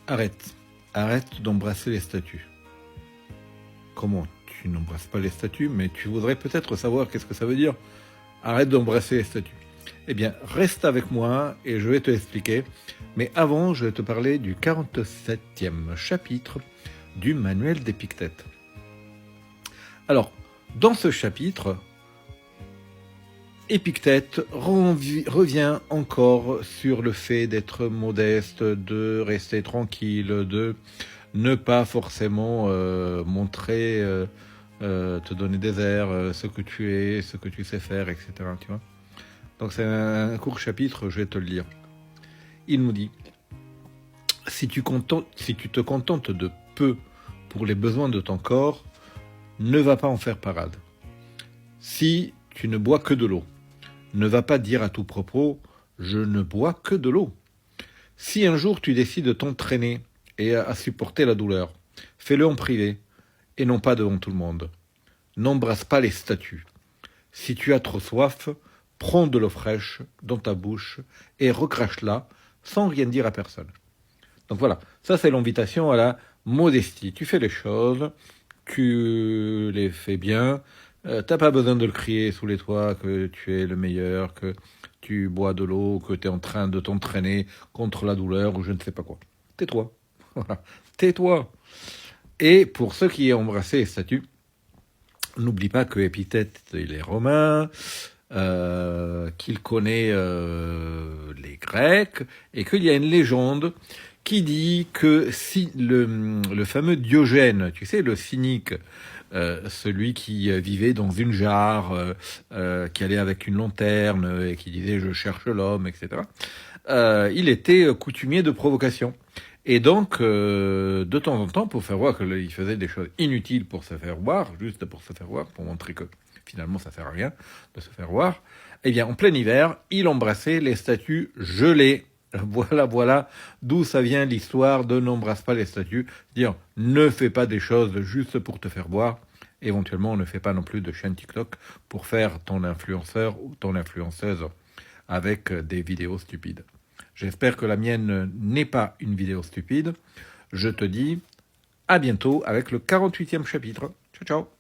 Arrête. Arrête d'embrasser les statues. Comment? Tu n'embrasses pas les statues, mais tu voudrais peut-être savoir qu'est-ce que ça veut dire. Arrête d'embrasser les statues. Eh bien, reste avec moi et je vais te expliquer. Mais avant, je vais te parler du 47e chapitre du manuel d'Épictète. Alors, dans ce chapitre, Épictète revient encore sur le fait d'être modeste, de rester tranquille, de ne pas forcément montrer, te donner des airs, ce que tu es, ce que tu sais faire, etc. Tu vois. Donc c'est un court chapitre, je vais te le lire. Il nous dit, si tu te contentes de peu pour les besoins de ton corps, ne va pas en faire parade. Si tu ne bois que de l'eau, ne va pas dire à tout propos « je ne bois que de l'eau ». Si un jour tu décides de t'entraîner et à supporter la douleur, fais-le en privé et non pas devant tout le monde. N'embrasse pas les statues. Si tu as trop soif, prends de l'eau fraîche dans ta bouche et recrache-la sans rien dire à personne. Donc voilà, ça c'est l'invitation à la modestie. Tu fais les choses, tu les fais bien, t'as pas besoin de le crier sous les toits que tu es le meilleur, que tu bois de l'eau, que tu es en train de t'entraîner contre la douleur ou je ne sais pas quoi. Tais-toi. Voilà. Tais-toi. Et pour ceux qui ont embrassé les statues, n'oublie pas que Épictète, il est romain, qu'il connaît les Grecs, et qu'il y a une légende qui dit que si le fameux Diogène, tu sais, le cynique, celui qui vivait dans une jarre, qui allait avec une lanterne et qui disait « je cherche l'homme », etc., il était coutumier de provocation. Et donc, de temps en temps, pour faire voir qu'il faisait des choses inutiles pour se faire voir, juste pour se faire voir, pour montrer que finalement ça sert à rien de se faire voir, eh bien, en plein hiver, il embrassait les statues gelées. Voilà d'où ça vient l'histoire de n'embrasse pas les statues. Dire, ne fais pas des choses juste pour te faire voir. Éventuellement, ne fais pas non plus de chaîne TikTok pour faire ton influenceur ou ton influenceuse avec des vidéos stupides. J'espère que la mienne n'est pas une vidéo stupide. Je te dis à bientôt avec le 48e chapitre. Ciao, ciao.